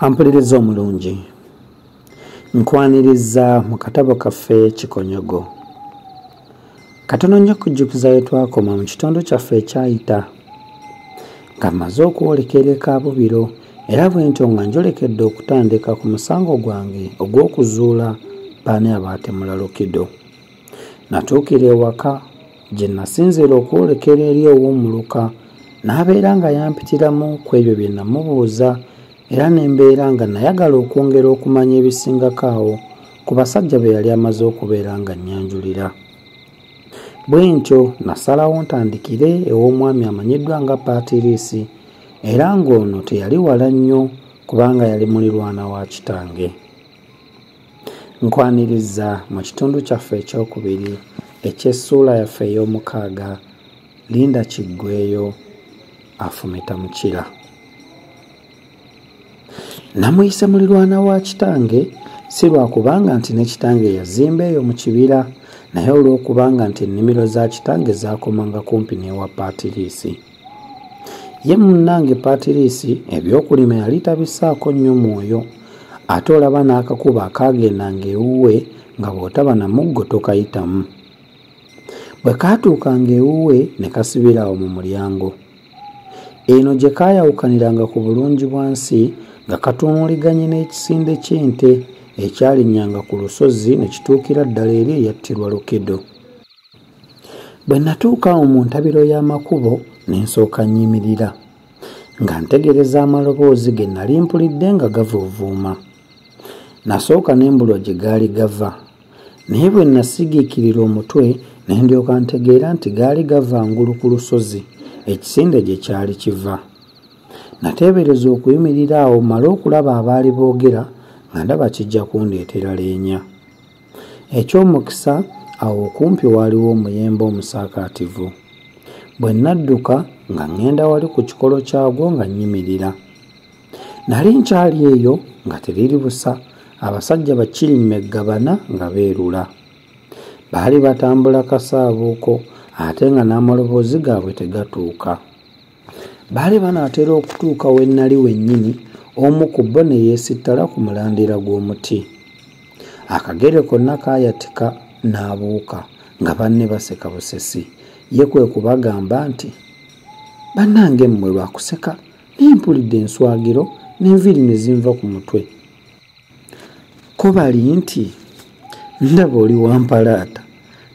Ampuliriza omulungi, nkwaniriza mu katabo kaffe Kikonyogo. Katono nnyo kujjukiza we twakoma mu kitundu kyaffe ekyayita. Nga mmaze okwolekera ekaabubiro era bwe ntyo nga njolekedde okutandika ku musango gwange ogw'okuzuula baani abaatemula Lukido. Natuukira ewaka gye nasinziira okwolekera eri ow'omuluka n'abeera nga yampitiramu ku ebyo bye namubuuza era ne mbeera nga nayagala okwongera okumanya ebisingako awo ku basajja be yali amaze okubeera nga nnyanjulira. Bwe ntyo nasalawo ntandikire ew'omwami amanyiddwa nga Paatiriisi era ng'ono teyali wala nnyo kubanga yali mulirwana wa kitange. Nkwaniriza mu kitundu kyaffe ekyokubiri eky'essuula yaffe ey'omukaaga, Linda Kiggweeyo afumita mukira. Namuyise mulirwana wa kitange si lwakubanga nti ne kitange yazimba eyo mu kibira, naye olw'okubanga nti ennimiro za kitange zaakomanga kumpi n'ewa Paatiriisi. Ye munnange Paatiriisi ebyokulima yali tabisaako nnyo mwoyo, ate olaba n'akakuba akaagendanga ewuwe nga bw'otaba na muggo tokayitamu. Bwe kaatuukanga ewuwe ne kasibira awo mu mulyango. Eno gye kaayawukaniranga ku bulungi bwansi nga katunuuliganye n'ekisinde ky'ente ekyalinnyanga ku lusozi ne kituukira ddala eri eyattirwa Lukido. Bwe natuuka awo mu ntabiro y'amakubo ne nsooka nnyimirira nga ntegereza amaloboozi ge nali mpulidde nga gavuuvuuma. Nasooka ne mbulwa gye gaali gava, naye bwe nasigiikirira omutwe ne ndyoka ntegeera nti gaali gava ngulu ku lusozi ekisinde gye kyali kiva. Nateebereza okuyimirira awo male okulaba abaali boogera nga ndaba kijja kundeetera leenya. Eky'omukisa awo okumpi waaliwo omuyembe omusaakaativu. Bwe nadduka nga ŋŋenda wali ku kikolo kyagwo nga nnyimirira. Nali nkyali eyo nga teriri busa, abasajja bakirimeggabana nga beerula. Baali batambula kasaabuuko ate nga n'amaloboozi gaabwe tegatuuka. Baali banaatera okutuuka we nnali wennyini, omu ku bo ne yeesittala ku mulandira gw'omuti. Akagere konna kaayatika n'abuuka nga banne baseka busesi. Ye kwe kubagamba nti, "Bannange mmwe lwakuseka naye mpulidde enswagiro n'enviiri ne zinva ku mutwe." Ko bali nti, "Ndaba oli wampalaata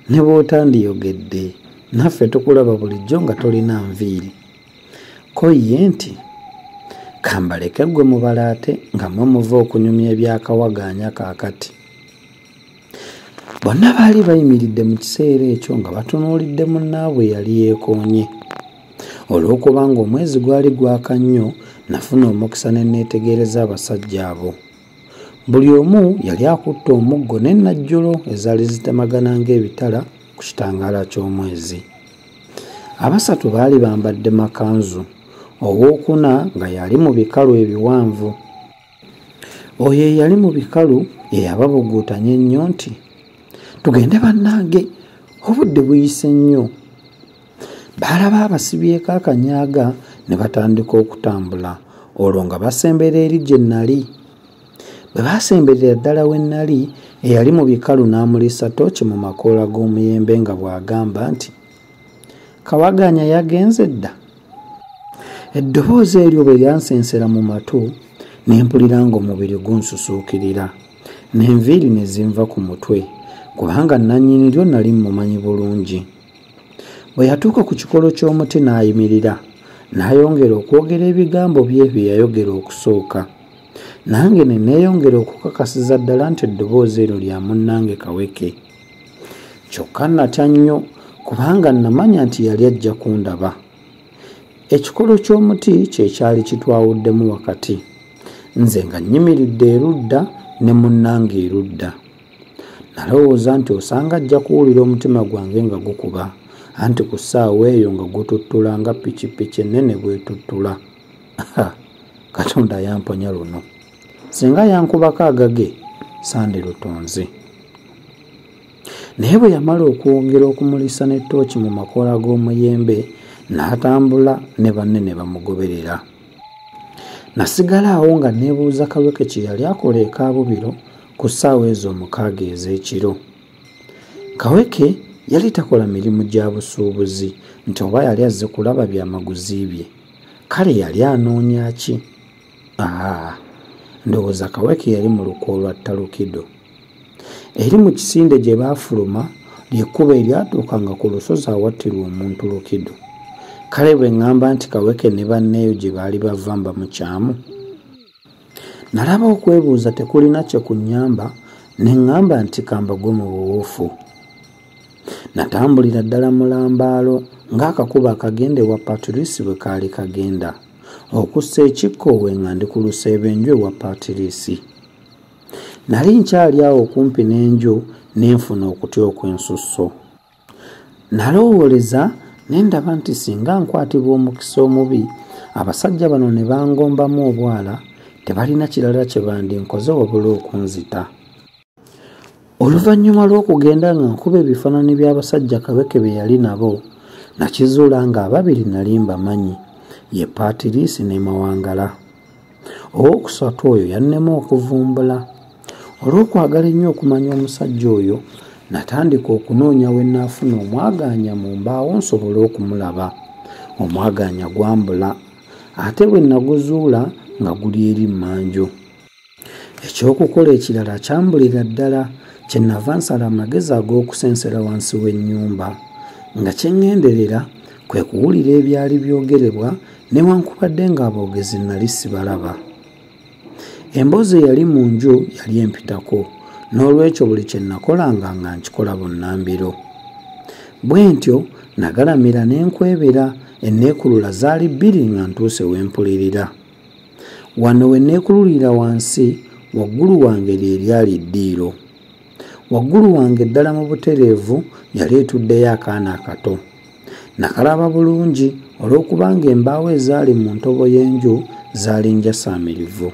ne bw'otandiyogedde naffe tukulaba bulijjo nga tolina nviiri." Ko ye nti, "Kambaleke ggwe mubalaate nga mmwe muva okunyumya ebyakawagaanya kaakati." Bonna baali bayimiridde mu kiseera ekyo nga batunuulidde munnaabwe yali yeekoonye. Olw'okubanga omwezi gwali gwaka nnyo, nafuna omukisa ne neetegereza abasajja abo. Buli omu yali akutte omuggo n'ennajjolo ezaali zitemagana ng'ebitala ku kitangaala ky'omwezi. Abasatu baali bambadde makanzu, owookuna nga yali mu bikalu ebiwanvu. Oyo eyali mu bikalu ye yababuguutanya ennyo nti, "Tugende bannange, obudde buyise nnyo." Baalaba abasibyeko akanyaaga ne batandika okutambula, olwo nga basembera eri gye nnali. Bwe baasemberera ddala we nnali, eyali mu bikalu n'amulisa tooki mu makoola g'omuyembe nga bw'agamba nti, "Kawagaanya yagenze dda?" Eddoboozi eryo bwe lyansensera mu matu ne mpulira ng'omubiri gunsusuukirira n'enviiri ne zinva ku mutwe kubanga nannyini lyo nali mmumanyi bulungi. Bwe yatuuka ku kikolo ky'omuti n'ayimirira n'ayongera okwogera ebigambo bye bye yayogera okusooka. Nange ne neeyongera okukakasiza ddala nti eddoboozi eryo lya munnange Kaweke. Kyokka natya nnyo kubanga namanya nti yali ajja kundaba. Ekikolo ky'omuti kye kyali kitwawuddemu wakati, nze nga nnyimiridde erudda ne munnange erudda. Nalowooza nti osanga ajja kuwulira omutima gwange nga gukuba, anti ku ssaawa eyo nga gututtula nga pikipiki ennene bw'etuttula. Katonda yamponya luno. Singa yankubako agage sandirutonze. Naye bwe yamala okwongera okumulisa n'ettooki mu makoola g'omuyembe n'atambula ne banne ne bamugoberera. Nasigala awo nga neebuuza Kaweke kye yali akola e Kaabubiro ku ssaawa ezo 6 ez'ekiro. Kaweke yali takola mirimu gya busuubuzi nti oba yali azze kulaba byamaguzi bye. Kale yali anoonya ki? Ndowooza Kaweke yali mu luko lwa Talukido. Eri mu kisinde gye baafuluma ly'ekkubo eryatuukanga ku lusozi awattirwa omuntu Lukido. Kale bwe ŋŋamba nti Kaweke ne banneeyo gye baali bava mba mukyamu. Nalaba okwebuuza tekulina kye kunnyamba ne ŋŋamba nti kambagwe mu buwuufu. Natambulira ddala mu lambaalo ng'akakuba akagenda ewa Patrice bwe kaali kagenda, okussa ekikkowe nga ndi ku lusebenju ewa Patrice. Nali nkyali awo okumpi n'enju n'enfuna okutya okw'ensusso. Nalowooleza ne ndaba nti singa nkwatibwa omukisa omubi, abasajja bano ne bangombamu obwala, tebalina kirala kye bandinkoze wabula okunzita. Oluvannyuma lw'okugenda nga nkuba ebifaananyi by'abasajja Kaweke be yali nabo, nakizuula nga ababiri nali mbamanyi, ye Patrice ne Mawangala. Owookusatu oyo yannema okuvumbula. Olw'okwagala ennyo okumanya omusajja oyo, natandika okunoonya we naafuna omwagaanya mu mbaawo nsobole okumulaba. Omwagaanya gwambula, ate bwe naguzuula nga guli eri mmanju. Ekyokukola ekirala kyambulira ddala, kye nava nsala amagezi ag'okusensera wansi w'ennyumba. Nga kye ŋŋenderera kwe kuwulira ebyali byogerebwa newankubadde ng'aboogezi nali sibalaba. Emboozi eyali mu nju yali empitako, n'olwekyo buli kye nakolanga nga nkikola bunnambiro. Bwe ntyo nagalamira ne nkwebera, enneekulula zaali 2 nga ntuuse we mpulirira. Wano we neekululira wansi, waggulu wange lyali ddiiro. Waggulu wange ddala mu butereevu yali etuddeyo akaana akato. Nakalaba bulungi olw'okubanga embaawo ezaali mu ntobo y'enju zaali njasaamirivu.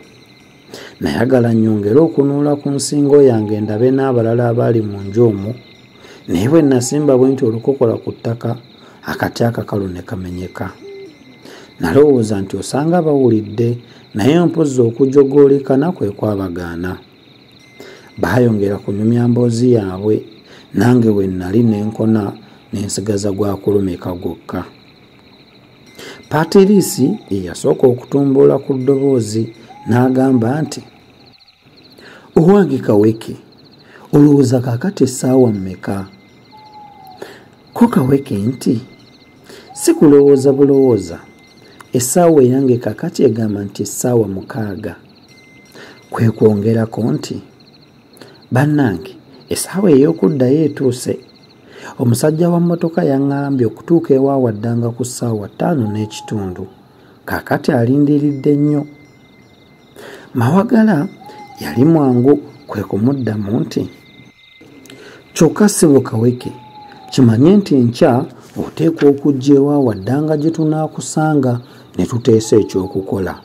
Nayagala nnyongere okunuula ku nsingo yange ndabe n'abalala abaali mu nju omwo, naye bwe nasimba bwe nti olukokola ku ttaka, akati akakalu ne kamenyeka. Nalowooza nti osanga bawulidde, naye mpozzi okujogoolekana kwe kwabagaana. Baayongera kunyumya mboozi yaabwe, nange we nali n'enkona n'ensigaza gwa kulumika gwokka. Patrice yasooka okutumbula ku ddoboozi n'agamba nti, "Owange Kaweke, olowooza kaakati essaawa mmeka?" Ko Kaweke nti, "Si kulowooza bulowooza, essaawa eyange kaakati egamba nti essaawa 6." Kwe kwongerako nti, "Bannange, essaawa ey'okuddayo etuuse. Omusajja wa mmotoka yaŋŋambye okutuuka ewa waddanga ku ssaawa 5:15. Kaakati alindiridde nnyo." Mawagala yali mwangu kwe kumuddamu nti, "Kyokka ssebo Kaweke, kimanye nti enkya oteekwa okujja ewa waddanga gye tunaakusanga ne tuteesa ekyokukola.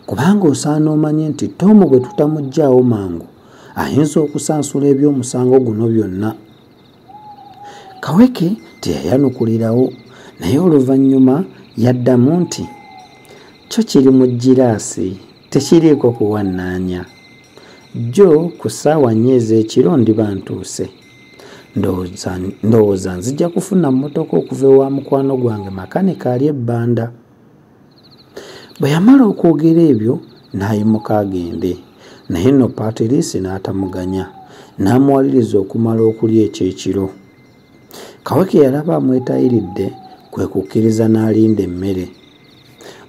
Kubanga osaana omanye nti Tomu bwe tutamuggyaawo mangu, ayinza okusansula eby'omusango guno byonna." Kaweke teyayanukulirawo, naye oluvannyuma yaddamu nti, "Kyo kiri mu giraasi, tekiriiko kuwannaanya. Jjo ku ssaawa 4 ez'ekiro ndiba ntuuse. Ndowooza nzija kufuna mmotoka okuva ewa mukwano gwange makanika ali ebbanda." Bwe yamala okwogera ebyo n'ayimuka agende, naye nno Patrice n'atamuganya, n'amuwaliriza okumala okulya ekyekiro. Kaweke yalaba amwetayiridde, kwe kukkiriza n'alinda emmere.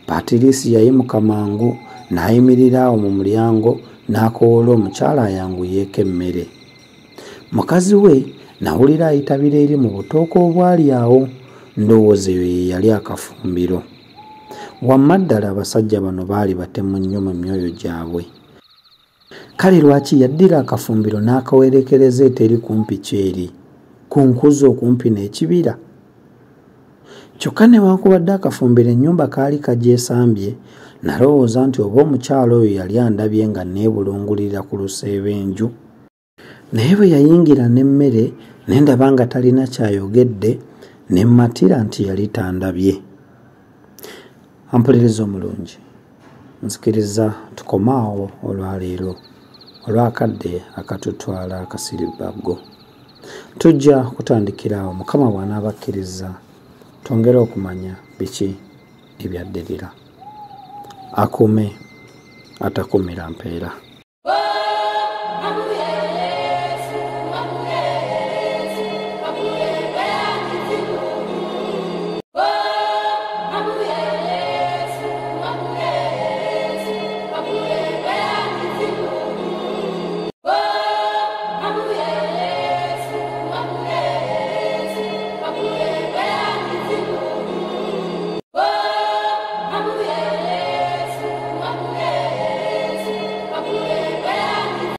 Patrice yayimuka mangu n'ayimirira awo mu mulyango n'akoola omukyala ayanguyeeko emmere. Mukazi we nawulira ayitabira eri mu butooka obwali awo, ndowooza eyo ye yali akafumbiro. Wamma ddala abasajja bano baali batemu nnyo mu myoyo gyabwe. Kale lwaki yaddira akafumbiro n'akawerekereza eteri kumpi kyeri, ku nkuzo okumpi n'ekibira? Kyokka newankubadde akafumbiro ennyumba kaali kagyesambye, nalowooza nti oba omukyala oyo yali andabye nga neebulungulira ku lusebenju. Naye bwe yayingira n'emmere ne ndaba nga talina kyayogedde, ne mmatira nti yali tandabye. Ampuliriza omulungi, nzikiriza tukomaawo olwaleero olwakadde akatutwala akasiribaggo. Tujja kutandikira awo Mukama bw'anaabakkiriza twongere okumanya biki ebyaddirira. Akuume atakuumira mpeera.